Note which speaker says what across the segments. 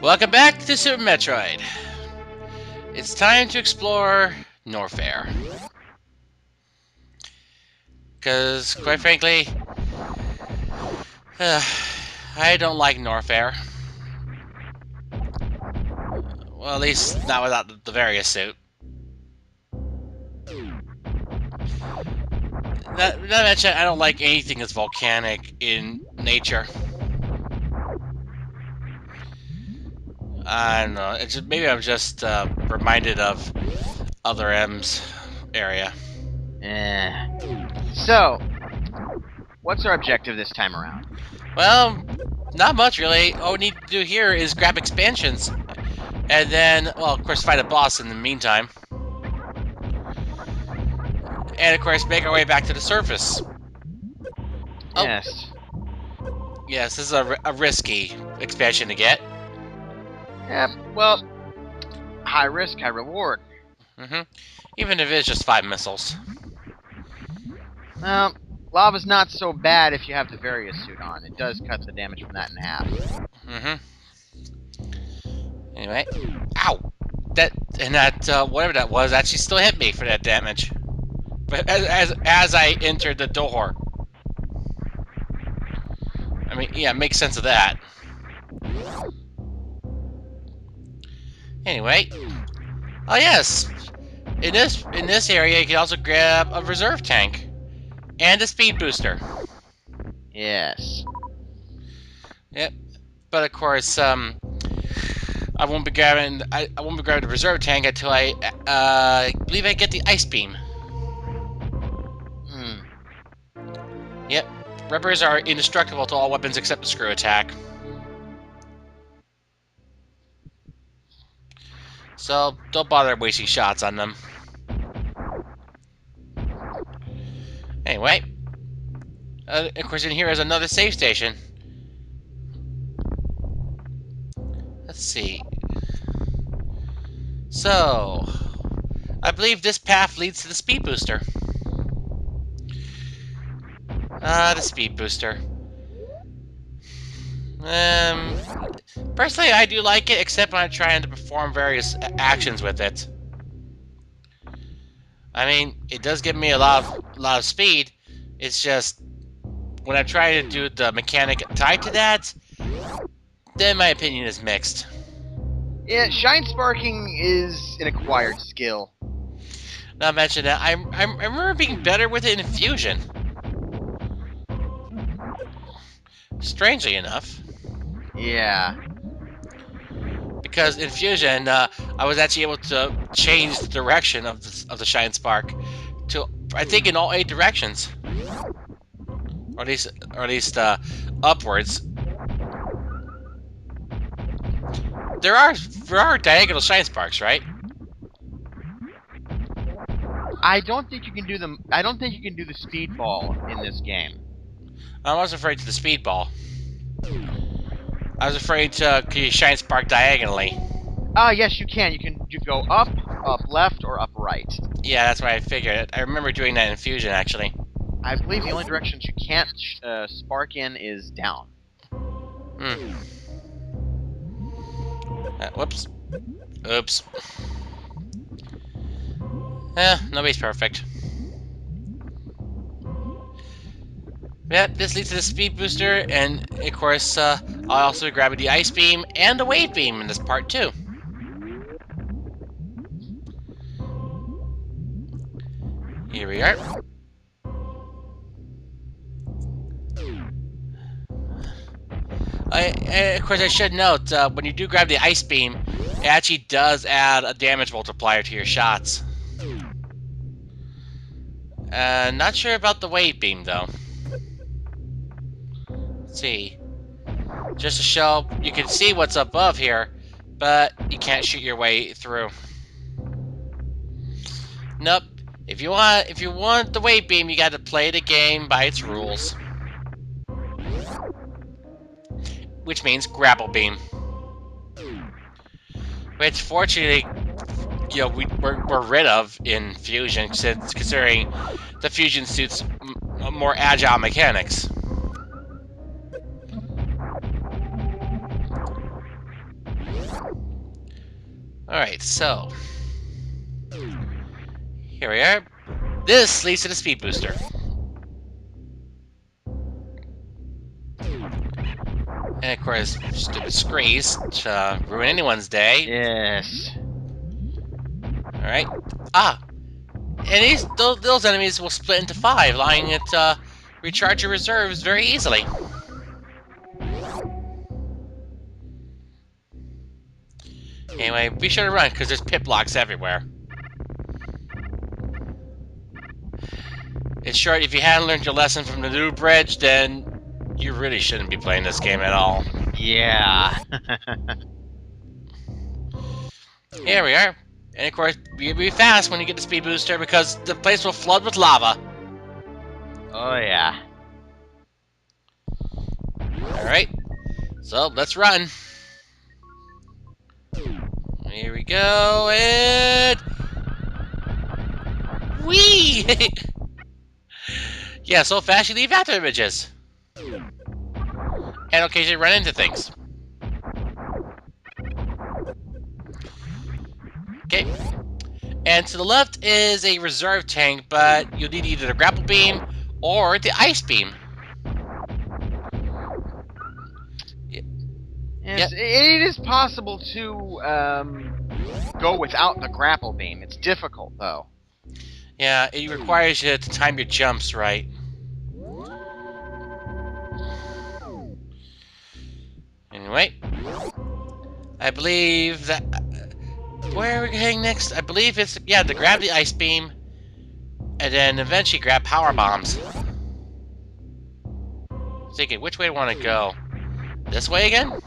Speaker 1: Welcome back to Super Metroid. It's time to explore Norfair. Because, quite frankly, I don't like Norfair. Well, at least not without the various suit. Not mention, I don't like anything that's volcanic in nature. I don't know. It's just, maybe I'm just reminded of Other M's area.
Speaker 2: So, what's our objective this time around?
Speaker 1: Well, not much really. All we need to do here is grab expansions. And then, well, of course, fight a boss in the meantime. And, of course, make our way back to the surface.
Speaker 2: Yes.
Speaker 1: Yes, this is a risky expansion to get.
Speaker 2: Yep, well, high risk, high reward.
Speaker 1: Even if it's just 5 missiles.
Speaker 2: Well, lava's not so bad if you have the various suit on. It does cut the damage from that in half.
Speaker 1: Anyway. Ow! That whatever that was, actually still hit me for that damage. But as I entered the door. I mean, yeah, makes sense of that. Anyway. Oh yes! In this area, you can also grab a reserve tank. And a speed booster.
Speaker 2: Yes.
Speaker 1: Yep. But of course, I won't be grabbing the reserve tank until I believe I get the ice beam. Yep. Rubbers are indestructible to all weapons except the screw attack. So don't bother wasting shots on them. Anyway. Of course, in here is another save station. Let's see. So, I believe this path leads to the speed booster. The speed booster. Personally, I do like it, except when I'm trying to perform various actions with it. I mean, it does give me a lot of speed. It's just when I'm trying to do the mechanic tied to that, then my opinion is mixed.
Speaker 2: Yeah, shine sparking is an acquired skill.
Speaker 1: Not to mention that I remember being better with it in Fusion. Strangely enough.
Speaker 2: Yeah.
Speaker 1: Because in Fusion, I was actually able to change the direction of the Shine Spark to, I think, in all 8 directions, or at least upwards. There are diagonal Shine Sparks, right?
Speaker 2: I don't think you can do them. I don't think you can do the speedball in this game.
Speaker 1: I was afraid to the speedball. I was afraid to Shine Spark diagonally.
Speaker 2: Yes, you can. You go up, left, or up, right.
Speaker 1: Yeah, that's what I figured. I remember doing that in Fusion, actually.
Speaker 2: I believe the only directions you can't spark in is down.
Speaker 1: Whoops. Oops. Nobody's perfect. Yeah, this leads to the speed booster, and of course, I'll also be grabbing the ice beam and the wave beam in this part too. Here we are. Of course, I should note, when you do grab the ice beam, it actually does add a damage multiplier to your shots. Not sure about the wave beam, though. Let's see. Just to show, you can see what's above here, but you can't shoot your way through. Nope. If you want the wave beam, you got to play the game by its rules. Which means grapple beam. Which, fortunately, you know, we're rid of in Fusion, considering the Fusion suit's more agile mechanics. Alright, so here we are. This leads to the speed booster. And of course, stupid Screes to ruin anyone's day.
Speaker 2: Yes.
Speaker 1: Alright. Ah! And those enemies will split into 5, allowing it to recharge your reserves very easily. Anyway, be sure to run, because there's pit blocks everywhere. In short, if you hadn't learned your lesson from the new bridge, then you really shouldn't be playing this game at all.
Speaker 2: Yeah.
Speaker 1: Here we are. And of course, be fast when you get the speed booster, because the place will flood with lava.
Speaker 2: Oh, yeah.
Speaker 1: Alright. So, let's run. Here we go, and... Whee! Yeah, so fast you leave after images. And occasionally run into things. Okay. And to the left is a reserve tank, but you'll need either the grapple beam or the ice beam.
Speaker 2: Yes, it is possible to go without the grapple beam. It's difficult, though.
Speaker 1: Yeah, it requires you to time your jumps right. Anyway, I believe that... where are we heading next? I believe it's... yeah, to grab the ice beam, and then eventually grab power bombs. Thinking, which way do I want to go? This way again?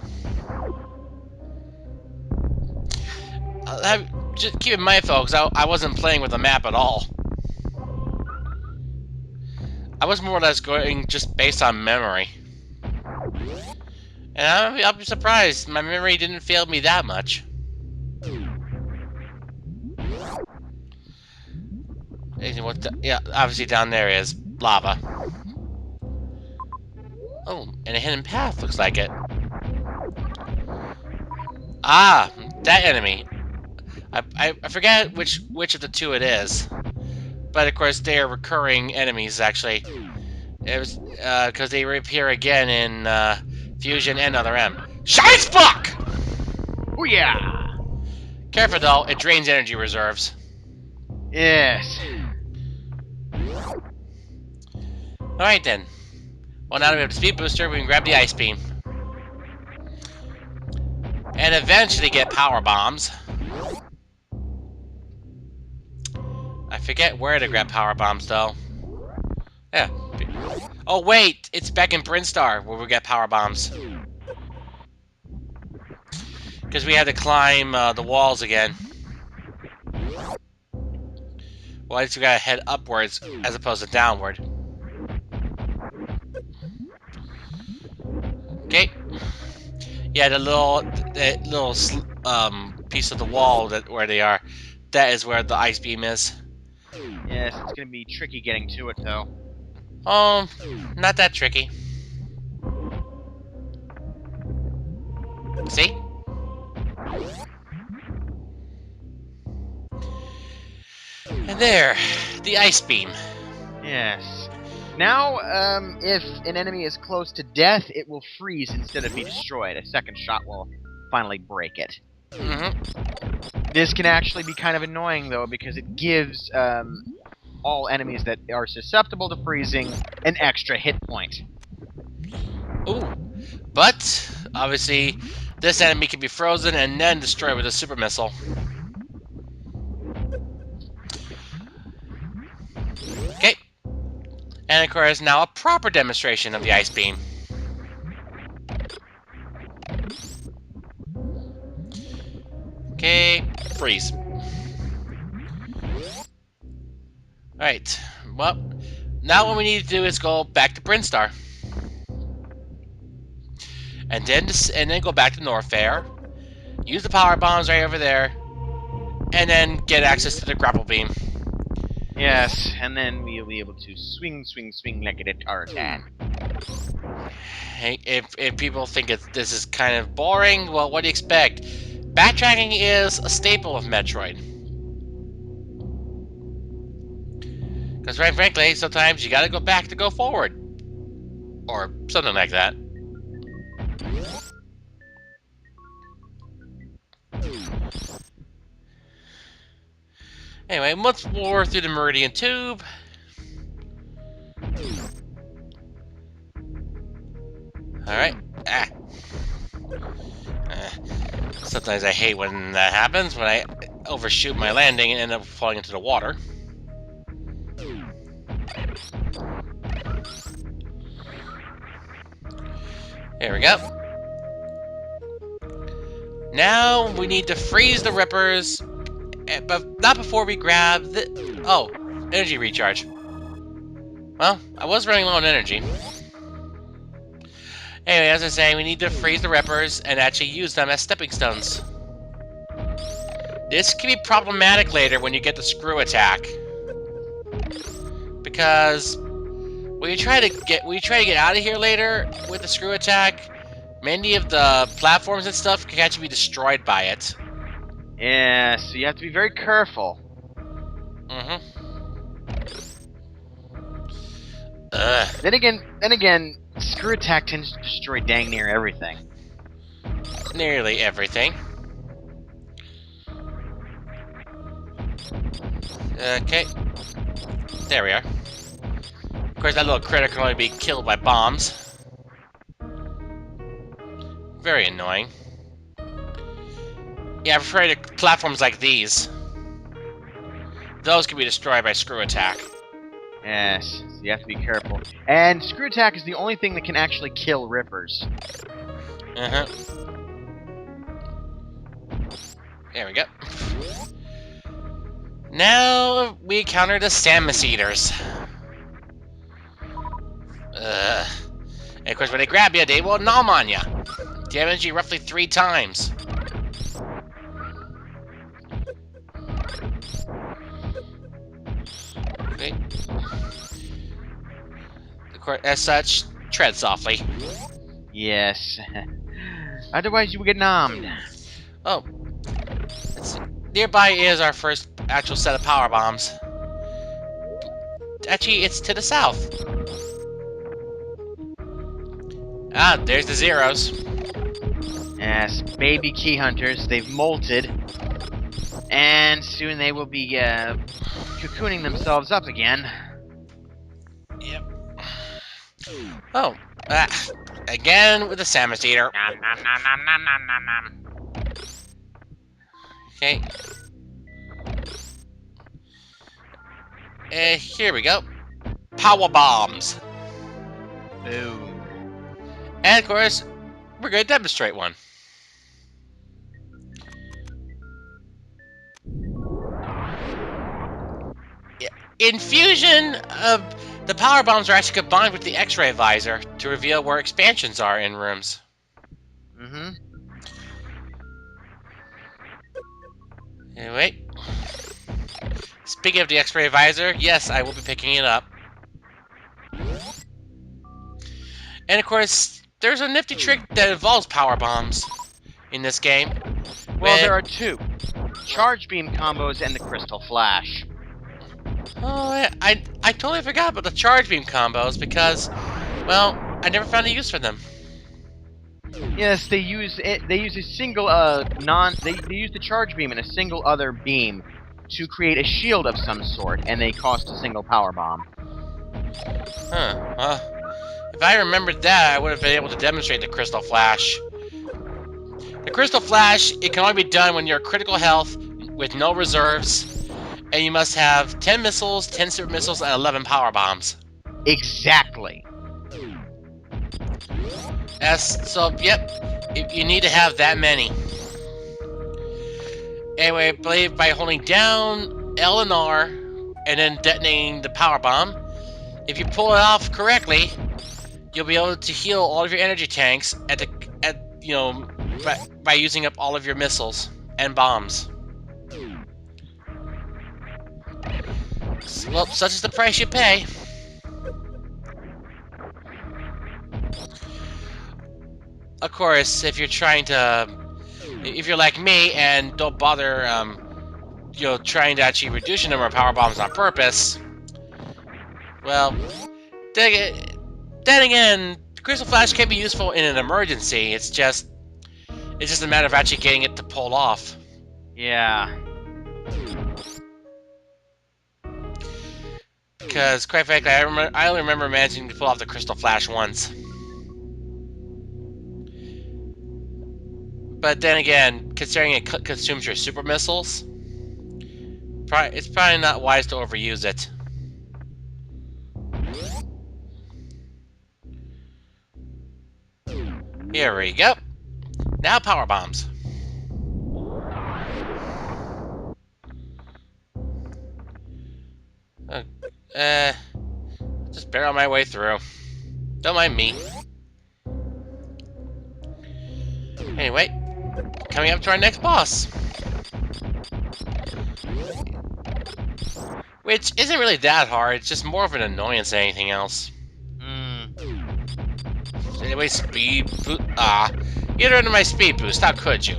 Speaker 1: Just keep in mind, folks, I wasn't playing with the map at all. I was more or less going just based on memory. And I'll be surprised, my memory didn't fail me that much. Yeah, obviously down there is lava. Oh, and a hidden path, looks like it. Ah, that enemy. I forget which of the two it is. But of course, they are recurring enemies, actually. It was, because they reappear again in, Fusion and Other M. Shine Spark!
Speaker 2: Oh, yeah!
Speaker 1: Careful, though, it drains energy reserves.
Speaker 2: Yes.
Speaker 1: Alright, then. Well, now that we have the speed booster, we can grab the ice beam. And eventually get power bombs. I forget where to grab power bombs, though. Yeah. Oh, wait! It's back in Brinstar where we get power bombs. Because we had to climb the walls again. Well, at least we gotta head upwards as opposed to downward. Okay. Yeah, the little piece of the wall where they are, that is where the ice beam is.
Speaker 2: Yes, it's gonna be tricky getting to it, though.
Speaker 1: Not that tricky. See? And there, the ice beam.
Speaker 2: Yes. Now, if an enemy is close to death, it will freeze instead of be destroyed. A second shot will finally break it.
Speaker 1: Mm-hmm.
Speaker 2: This can actually be kind of annoying, though, because it gives all enemies that are susceptible to freezing an extra hit point.
Speaker 1: Ooh. But, obviously, this enemy can be frozen and then destroyed with a super missile. Okay. And of course, now a proper demonstration of the ice beam. Okay, freeze. Alright, well, now what we need to do is go back to Brinstar. And then go back to Norfair. Use the power bombs right over there. And then get access to the grapple beam.
Speaker 2: Yes, and then we'll be able to swing, swing, swing like a Tarzan.
Speaker 1: Hey, if people think this is kind of boring, well, what do you expect? Backtracking is a staple of Metroid. Because, right, frankly, sometimes you gotta go back to go forward. Or something like that. Anyway, once more through the Meridian Tube. Alright. Ah. Sometimes I hate when that happens, when I overshoot my landing and end up falling into the water. Here we go. Now we need to freeze the rippers, but not before we grab the... Oh, energy recharge. Well, I was running low on energy. Anyway, as I was saying, we need to freeze the rippers and actually use them as stepping stones. This can be problematic later when you get the screw attack. Because when you try to get out of here later with the screw attack, many of the platforms and stuff can actually be destroyed by it.
Speaker 2: Yeah, so you have to be very careful.
Speaker 1: Mm-hmm.
Speaker 2: Then again, screw attack tends to destroy dang near everything.
Speaker 1: Nearly everything. Okay. There we are. Of course, that little critter can only be killed by bombs. Very annoying. Yeah, I'm afraid of platforms like these. Those can be destroyed by screw attack.
Speaker 2: Yes, so you have to be careful. And screw attack is the only thing that can actually kill rippers.
Speaker 1: Uh-huh. There we go. Now we encounter the Samus Eaters. And of course, when they grab you, they will nom on you. Damage you roughly 3 times. Okay. Of course, as such, tread softly.
Speaker 2: Yes. Otherwise you will get nommed.
Speaker 1: Oh. Nearby is our first actual set of power bombs. Actually, it's to the south. Ah, there's the zeros.
Speaker 2: Yes, baby key hunters. They've molted. And soon they will be cocooning themselves up again.
Speaker 1: Yep. Oh. Again with the Samus Eater.
Speaker 2: Nom, nom, nom, nom, nom, nom, nom, nom.
Speaker 1: Okay. Here we go. Power bombs.
Speaker 2: Boom.
Speaker 1: And of course, we're going to demonstrate one. In Fusion, the power bombs are actually combined with the X-ray visor to reveal where expansions are in rooms.
Speaker 2: Mm-hmm.
Speaker 1: Anyway. Speaking of the X-ray visor, yes, I will be picking it up. And of course, there's a nifty trick that involves power bombs in this game.
Speaker 2: Well, there are two. Charge beam combos and the crystal flash.
Speaker 1: Oh, I totally forgot about the charge beam combos because, well, I never found a use for them.
Speaker 2: Yes, they use it. They use a single They use the charge beam and a single other beam to create a shield of some sort, and they cost a single power bomb.
Speaker 1: Huh. Well, if I remembered that, I would have been able to demonstrate the crystal flash. The crystal flash, it can only be done when you're critical health with no reserves, and you must have 10 missiles, 10 super missiles, and 11 power bombs.
Speaker 2: Exactly.
Speaker 1: So, yep, you need to have that many. Anyway, I believe by holding down L and R, and then detonating the power bomb, if you pull it off correctly, you'll be able to heal all of your energy tanks by using up all of your missiles and bombs. Well, such is the price you pay. Of course, if you're trying to If you're like me and don't bother, trying to actually reduce your number of power bombs on purpose, well, then again, Crystal Flash can be useful in an emergency. It's just a matter of actually getting it to pull off.
Speaker 2: Yeah.
Speaker 1: Because, quite frankly, I only remember managing to pull off the Crystal Flash once. But then again, considering it consumes your super missiles, it's probably not wise to overuse it. Here we go. Now power bombs. Just barrel my way through. Don't mind me. Anyway, coming up to our next boss. Which isn't really that hard, it's just more of an annoyance than anything else. Anyway, speed boost. You under my speed boost, how could you?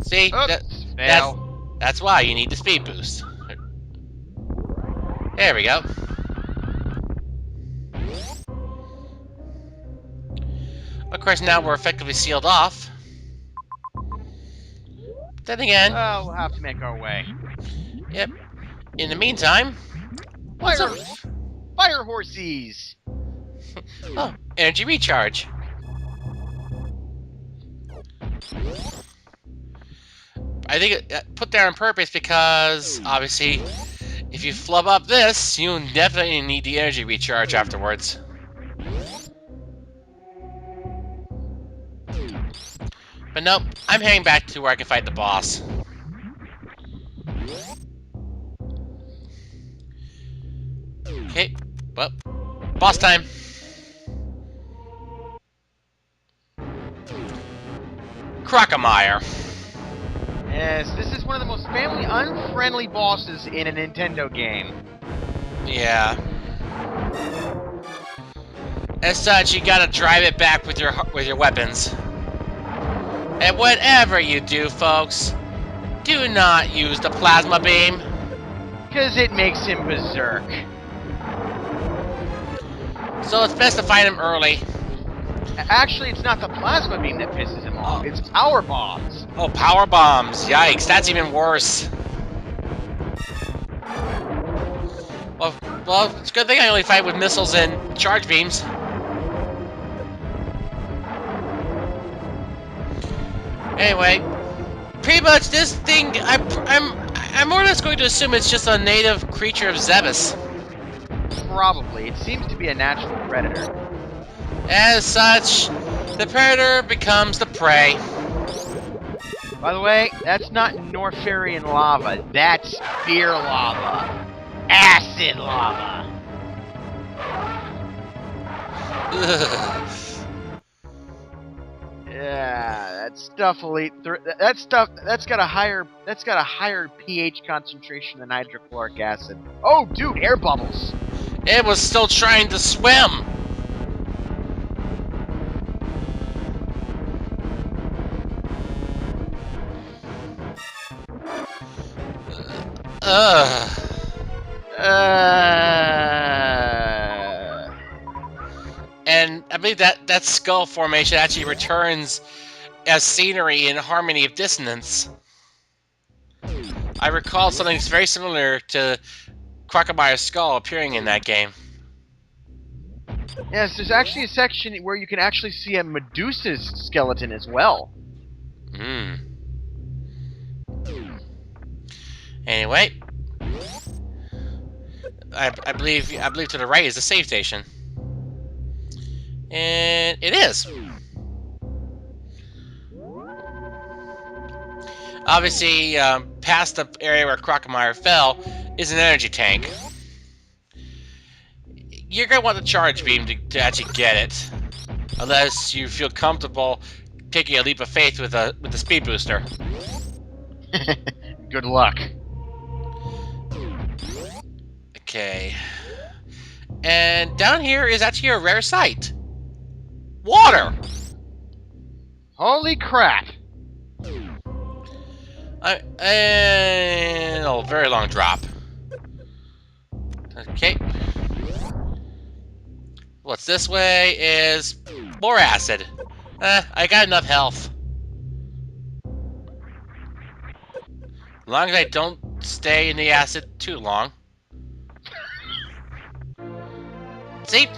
Speaker 1: See?
Speaker 2: Oops, fail.
Speaker 1: That's why you need the speed boost. There we go. Of course, now we're effectively sealed off. Then again...
Speaker 2: Well, we'll have to make our way.
Speaker 1: Yep. In the meantime...
Speaker 2: Fire horses!
Speaker 1: Oh, energy recharge. I think it put there on purpose because, obviously, if you flub up this, you definitely need the energy recharge afterwards. But nope, I'm heading back to where I can fight the boss. Okay, well, boss time. Crocomire.
Speaker 2: Yes, this is one of the most family-unfriendly bosses in a Nintendo game.
Speaker 1: Yeah. As such, you gotta drive it back with your weapons. And whatever you do, folks, do not use the plasma beam.
Speaker 2: Because it makes him berserk.
Speaker 1: So it's best to find him early.
Speaker 2: Actually, it's not the plasma beam that pisses him off. It's power bombs.
Speaker 1: Oh, power bombs. Yikes, that's even worse. Well, it's a good thing I only fight with missiles and charge beams. Anyway, pretty much this thing, I'm more or less going to assume it's just a native creature of Zebes.
Speaker 2: Probably. It seems to be a natural predator.
Speaker 1: As such, the predator becomes the prey.
Speaker 2: By the way, that's not Norfairian lava. That's beer lava. Acid lava.
Speaker 1: Ugh.
Speaker 2: Yeah, that stuff will eat through. That stuff that's got a higher pH concentration than hydrochloric acid. Oh, dude, air bubbles.
Speaker 1: It was still trying to swim. Ugh. And I believe that skull formation actually returns as scenery in Harmony of Dissonance. I recall something very similar to Crocomire's skull appearing in that game.
Speaker 2: Yes, there's actually a section where you can actually see a Medusa's skeleton as well.
Speaker 1: Anyway, I believe to the right is the save station, and it is. Obviously, past the area where Crocomire fell is an energy tank. You're gonna want the charge beam to actually get it, unless you feel comfortable taking a leap of faith with the speed booster.
Speaker 2: Good luck.
Speaker 1: Okay. And down here is actually a rare sight. Water!
Speaker 2: Holy crap!
Speaker 1: Oh, very long drop. Okay. What's this way is more acid. I got enough health. As long as I don't stay in the acid too long. See?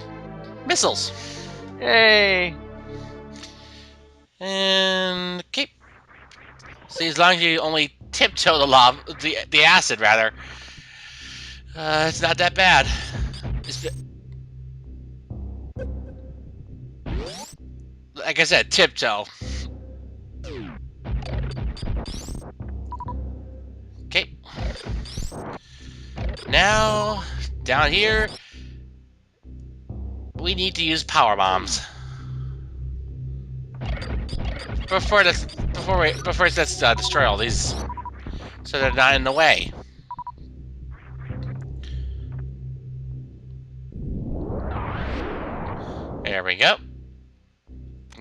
Speaker 1: Missiles.
Speaker 2: Yay!
Speaker 1: And okay. See, as long as you only tiptoe the lava, the acid rather, it's not that bad. Like I said, tiptoe. Okay. Now, down here, we need to use power bombs. Before let's destroy all these, so they're not in the way. There we go.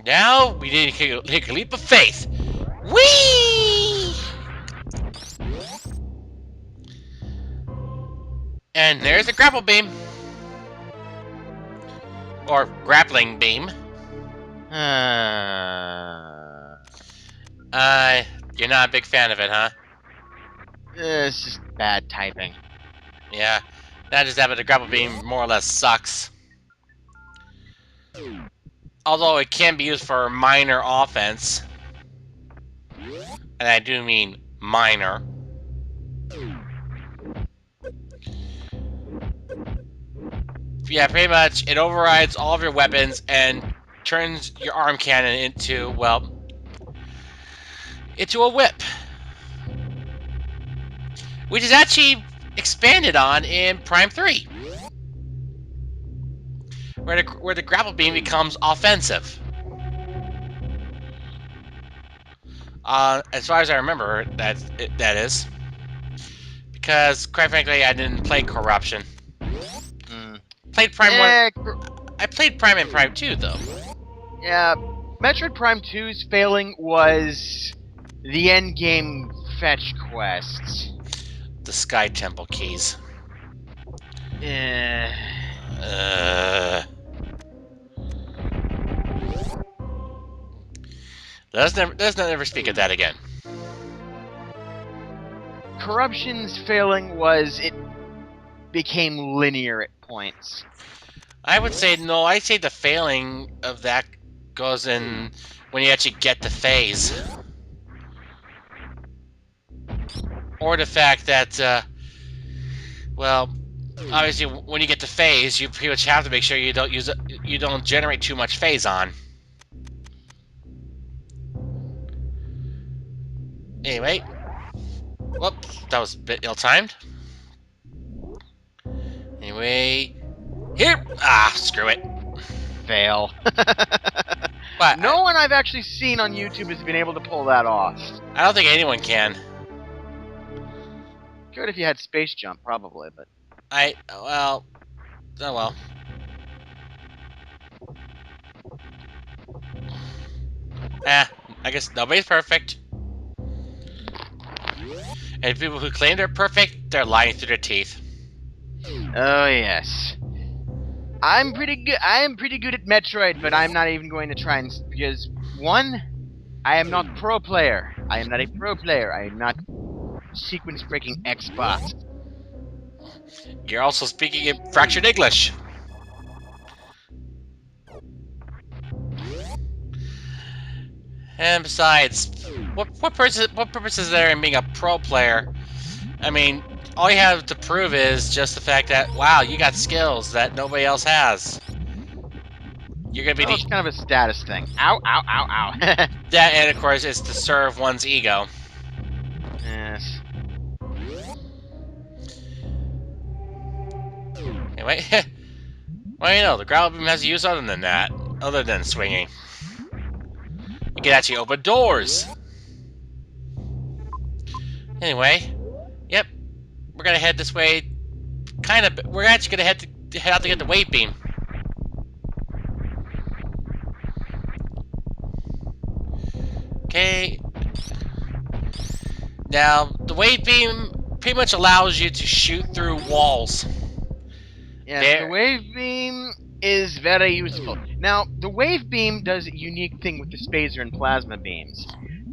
Speaker 1: Now we need to take a leap of faith. Whee! And there's the grapple beam. Or grappling beam. You're not a big fan of it, huh?
Speaker 2: It's just bad typing.
Speaker 1: Yeah. That just happened. The grapple beam more or less sucks. Although it can be used for minor offense. And I do mean minor. Yeah, pretty much. It overrides all of your weapons and turns your arm cannon into, well, into a whip. Which is actually expanded on in Prime 3. Where the grapple beam becomes offensive. As far as I remember, that is. Because, quite frankly, I didn't play Corruption. Played Prime 1. I played Prime and Prime 2, though.
Speaker 2: Yeah, Metroid Prime 2's failing was the endgame fetch quests.
Speaker 1: The Sky Temple keys. Let's never speak of that again.
Speaker 2: Corruption's failing was it became linear at points.
Speaker 1: I would say no. I'd say the failing of that goes in when you actually get the phase, or the fact that, well, obviously when you get the phase, you pretty much have to make sure you don't use it. You don't generate too much phase on. Anyway, whoops, that was a bit ill-timed. Anyway, here. Screw it.
Speaker 2: Fail.
Speaker 1: But
Speaker 2: no one I've actually seen on YouTube has been able to pull that off.
Speaker 1: I don't think anyone can.
Speaker 2: Good if you had space jump, probably, but
Speaker 1: oh well. I guess nobody's perfect. And people who claim they're perfect, they're lying through their teeth.
Speaker 2: Oh yes. I am pretty good at Metroid, but I'm not even going to try and because one, I am not pro player. I am not a pro player. I am not sequence breaking expert.
Speaker 1: You're also speaking in fractured English. And besides, what purpose is there in being a pro player? I mean, all you have to prove is just the fact that, wow, you got skills that nobody else has. You're gonna be
Speaker 2: It's kind of a status thing. Ow, ow, ow, ow.
Speaker 1: That, and of course, is to serve one's ego.
Speaker 2: Yes.
Speaker 1: Anyway, well, you know, the grapple beam has a use other than that, other than swinging. You can actually open doors. Anyway, yep, we're gonna head this way. We're actually gonna head out to get the wave beam. Okay. Now, the wave beam pretty much allows you to shoot through walls.
Speaker 2: Yes, the
Speaker 1: There.
Speaker 2: wave beam is very useful. Now, the wave beam does a unique thing with the spacer and plasma beams.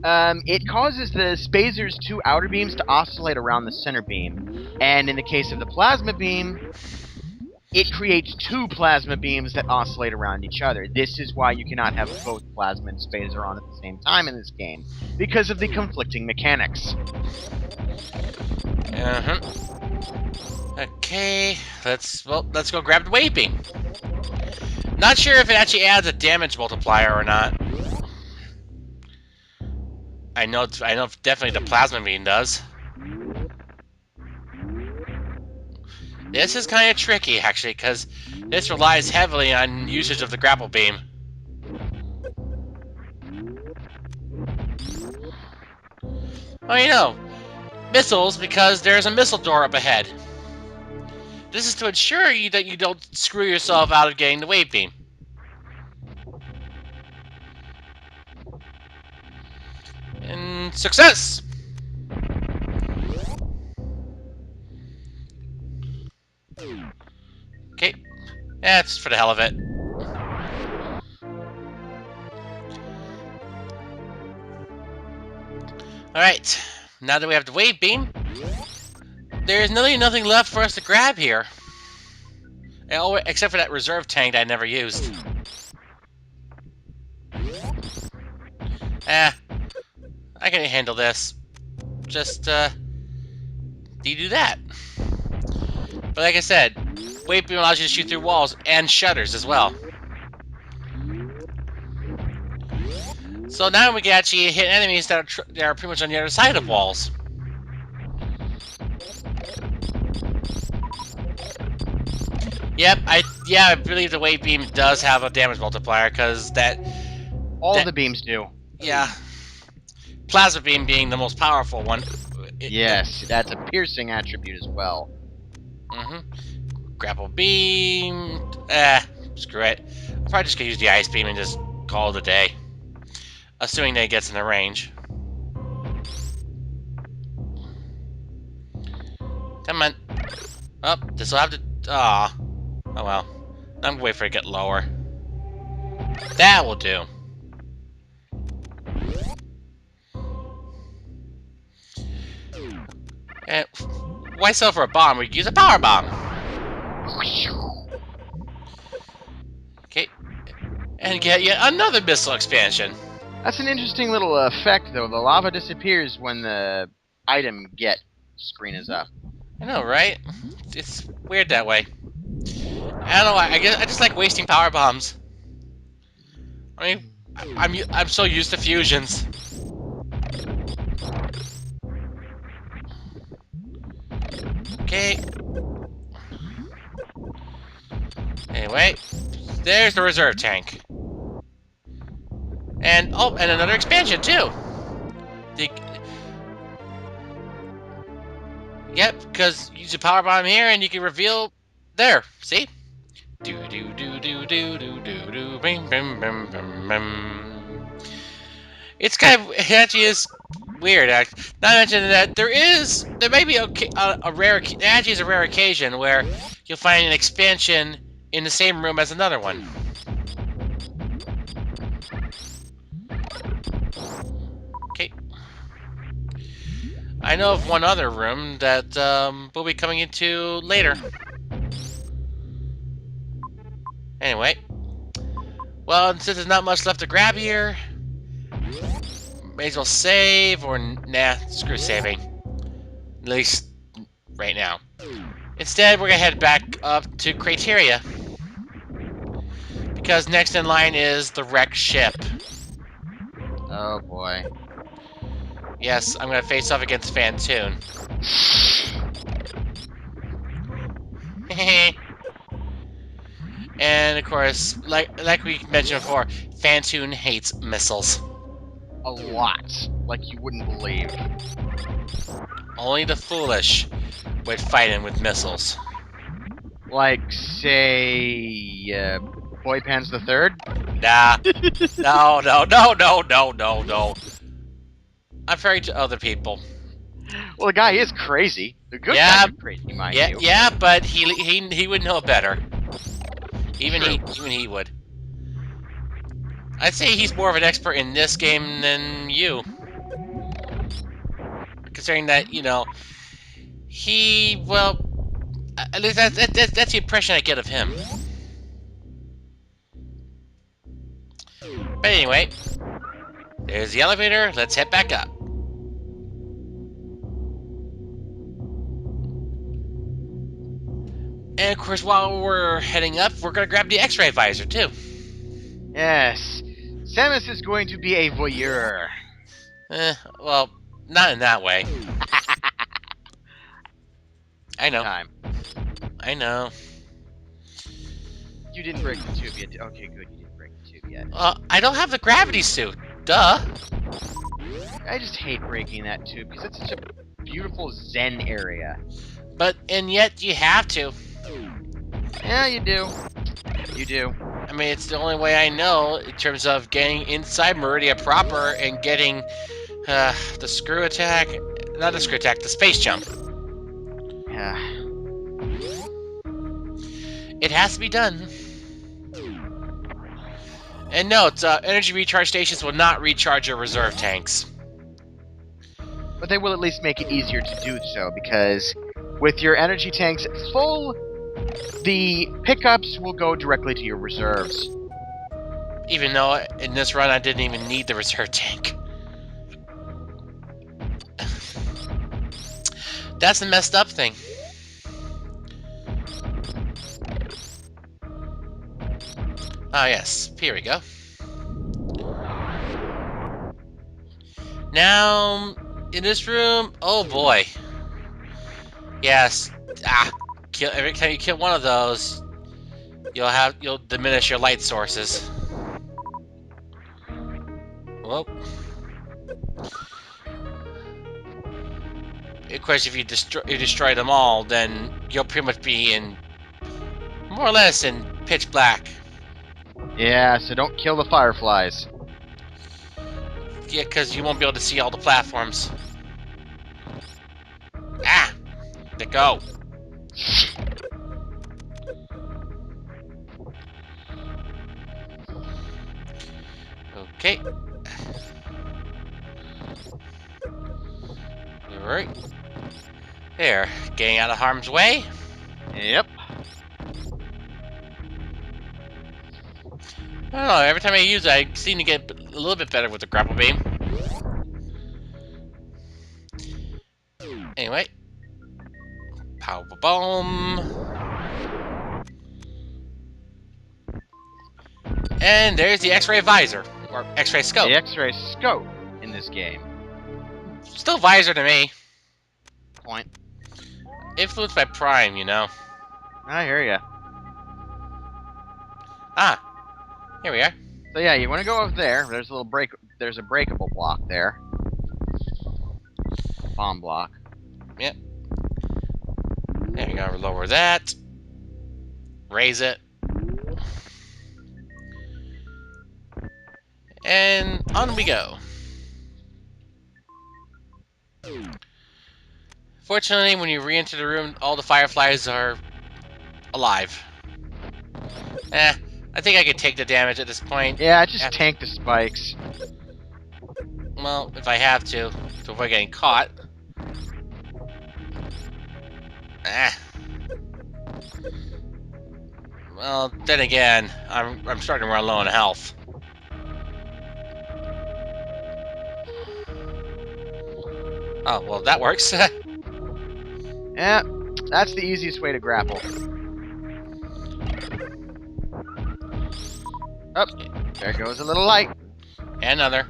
Speaker 2: It causes the spacer's two outer beams to oscillate around the center beam, and in the case of the plasma beam, it creates two plasma beams that oscillate around each other. This is why you cannot have both plasma and spacer on at the same time in this game, because of the conflicting mechanics.
Speaker 1: Uh-huh. Okay, let's go grab the wave beam. Not sure if it actually adds a damage multiplier or not. I know definitely the plasma beam does. This is kind of tricky, actually, because this relies heavily on usage of the grapple beam. Oh, you know, missiles, because there's a missile door up ahead. This is to ensure that you don't screw yourself out of getting the wave beam. And success! Okay, that's for the hell of it. Alright, now that we have the wave beam, there's really nothing left for us to grab here. Except for that reserve tank that I never used. I can handle this. Just, you do that. But like I said, wave beam allows you to shoot through walls and shutters as well. So now we can actually hit enemies that are pretty much on the other side of walls. Yep, I believe the wave beam does have a damage multiplier because
Speaker 2: all the beams do.
Speaker 1: Yeah, plasma beam being the most powerful one.
Speaker 2: Yes, that's a piercing attribute as well.
Speaker 1: Grapple beam. Screw it. I'm probably just gonna use the ice beam and just call it a day. Assuming that it gets in the range. Come on. Oh, this will have to. Oh well. I'm gonna wait for it to get lower. That will do. And why sell for a bomb? We could use a power bomb. Okay. And get yet another missile expansion.
Speaker 2: That's an interesting little effect, though. The lava disappears when the item get screen is up.
Speaker 1: I know, right? It's weird that way. I don't know. I guess I just like wasting power bombs. I mean, I'm so used to fusions. Okay. Anyway, there's the reserve tank. And oh, and another expansion too. Yep, because use a power bomb here and you can reveal there. See? Do do do do do do do do bim bim bim bim bim. It's kind of, it actually is weird. Not to mention that there may be a rare, there actually is a rare occasion where you'll find an expansion in the same room as another one. Okay. I know of one other room that we'll be coming into later. Anyway. Well, since there's not much left to grab here, may as well save, or nah, screw saving. At least right now. Instead, we're gonna head back up to Criteria. Because next in line is the wrecked ship.
Speaker 2: Oh boy.
Speaker 1: Yes, I'm gonna face off against Fantoon. And of course, like we mentioned before, Fantoon hates missiles.
Speaker 2: A lot. Like you wouldn't believe.
Speaker 1: Only the foolish would fight him with missiles.
Speaker 2: Like, say, Boy Pants the Third?
Speaker 1: Nah. No. I'm referring to other people.
Speaker 2: Well, the guy is crazy. The good
Speaker 1: Yeah,
Speaker 2: kind of crazy, mind
Speaker 1: yeah,
Speaker 2: you.
Speaker 1: yeah, but he would know better.
Speaker 2: True.
Speaker 1: Even he would. I'd say he's more of an expert in this game than you, considering that he well, at least that's the impression I get of him. But anyway, there's the elevator. Let's head back up. And of course, while we're heading up, we're gonna grab the X-ray visor too.
Speaker 2: Yes. Samus is going to be a voyeur.
Speaker 1: Well, not in that way. I know.
Speaker 2: Time.
Speaker 1: I know.
Speaker 2: You didn't break the tube yet. Okay, good. You didn't break the tube yet.
Speaker 1: I don't have the gravity suit. Duh.
Speaker 2: I just hate breaking that tube because it's such a beautiful zen area.
Speaker 1: And yet you have to.
Speaker 2: Yeah, you do. You do.
Speaker 1: I mean, it's the only way I know in terms of getting inside Meridia proper and getting the screw attack. Not the screw attack, the space jump.
Speaker 2: Yeah.
Speaker 1: It has to be done. And note, energy recharge stations will not recharge your reserve tanks.
Speaker 2: But they will at least make it easier to do so, because with your energy tanks full, the pickups will go directly to your reserves.
Speaker 1: Even though in this run I didn't even need the reserve tank. That's the messed up thing. Oh yes, here we go. Now, in this room, oh boy. Yes, every time you kill one of those, you'll diminish your light sources. Well, of course, if you destroy them all, then you'll pretty much be in more or less in pitch black.
Speaker 2: Yeah, so don't kill the fireflies.
Speaker 1: Yeah, because you won't be able to see all the platforms. Ah! Let go. Okay. Alright. There. Getting out of harm's way.
Speaker 2: Yep.
Speaker 1: I don't know, every time I use it, I seem to get a little bit better with the grapple beam. Anyway. Power bomb. And there's the X-ray visor, or X-ray scope.
Speaker 2: The X-ray scope in this game.
Speaker 1: Still visor to me.
Speaker 2: Point.
Speaker 1: Influenced by Prime, you know.
Speaker 2: I hear ya.
Speaker 1: Ah, here we are.
Speaker 2: So yeah, you want to go over there. There's a little break. There's a breakable block there. Bomb block.
Speaker 1: Yep. There we go. Lower that. Raise it. And on we go. Fortunately, when you re-enter the room, all the fireflies are alive. I think I can take the damage at this point.
Speaker 2: Yeah, just tank the spikes.
Speaker 1: Well, if I have to avoid getting caught. Well, then again, I'm starting to run low on health. Oh, well, that works.
Speaker 2: Yeah, that's the easiest way to grapple. Oh, there goes a little light.
Speaker 1: And another.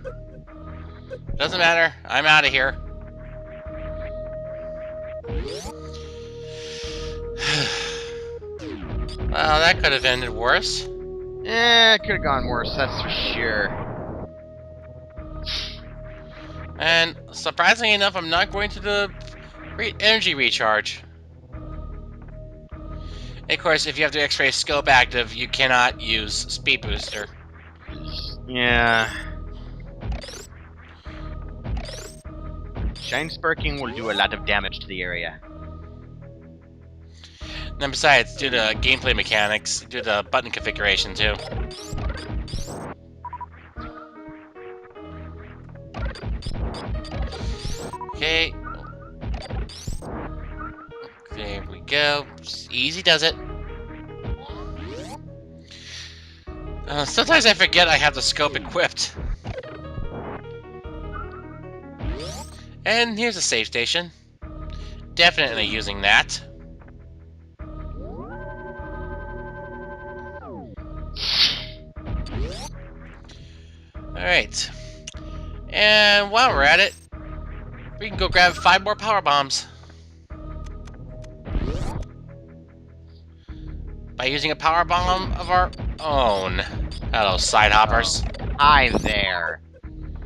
Speaker 1: Doesn't matter. I'm out of here. Well, that could have ended worse.
Speaker 2: Eh, it could have gone worse, that's for sure.
Speaker 1: And surprisingly enough, I'm not going to the energy recharge. And of course, if you have the X-ray scope active, you cannot use speed booster.
Speaker 2: Yeah. Shine sparking will do a lot of damage to the area.
Speaker 1: And besides, due to gameplay mechanics, due to button configuration too. Okay. There we go. Just easy does it. Sometimes I forget I have the scope equipped. And here's a save station. Definitely using that. Alright. And while we're at it, we can go grab 5 more power bombs. By using a power bomb of our own. Hello, side hoppers.
Speaker 2: Hi there.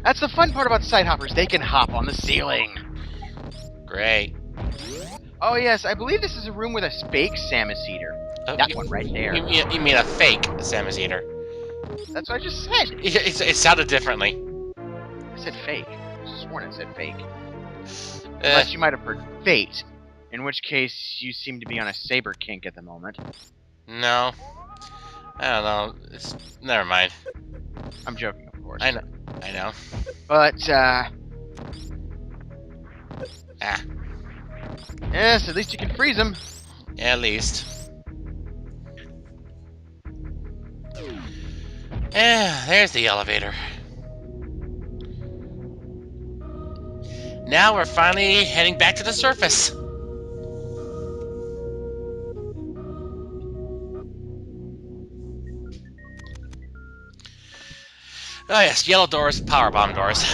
Speaker 2: That's the fun part about side hoppers. They can hop on the ceiling.
Speaker 1: Great.
Speaker 2: Oh yes, I believe this is a room with a fake Samus Eater. That one right there.
Speaker 1: You mean a fake Samus Eater?
Speaker 2: That's what I just said.
Speaker 1: It sounded differently.
Speaker 2: I said fake. I was sworn I said fake. Unless you might have heard fate, in which case you seem to be on a saber kink at the moment.
Speaker 1: No. I don't know. Never mind.
Speaker 2: I'm joking, of course.
Speaker 1: I know.
Speaker 2: But,
Speaker 1: Ah.
Speaker 2: yes, at least you can freeze them.
Speaker 1: Yeah, at least. Yeah, there's the elevator. Now we're finally heading back to the surface. Oh yes, yellow doors, power bomb doors.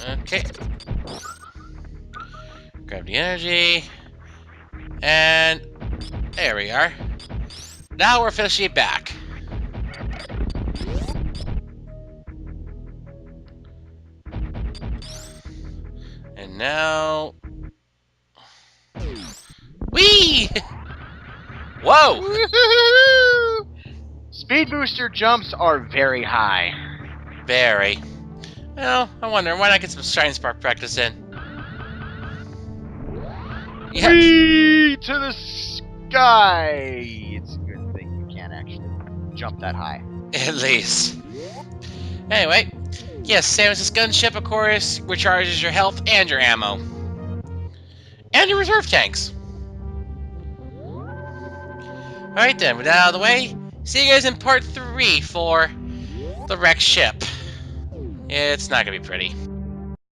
Speaker 1: Okay. Grab the energy. And there we are. Now we're officially back. And now... Whee! Whoa!
Speaker 2: Speed booster jumps are very high.
Speaker 1: Very. Well, I wonder, why not get some Shine Spark practice in? Yeah.
Speaker 2: Whee! To the sky! It's a good thing you can't actually jump that high.
Speaker 1: At least. Anyway, yes, Samus's gunship, of course, recharges your health and your ammo. And your reserve tanks. Alright then, with that out of the way, see you guys in part 3 for the wrecked ship. It's not gonna be pretty.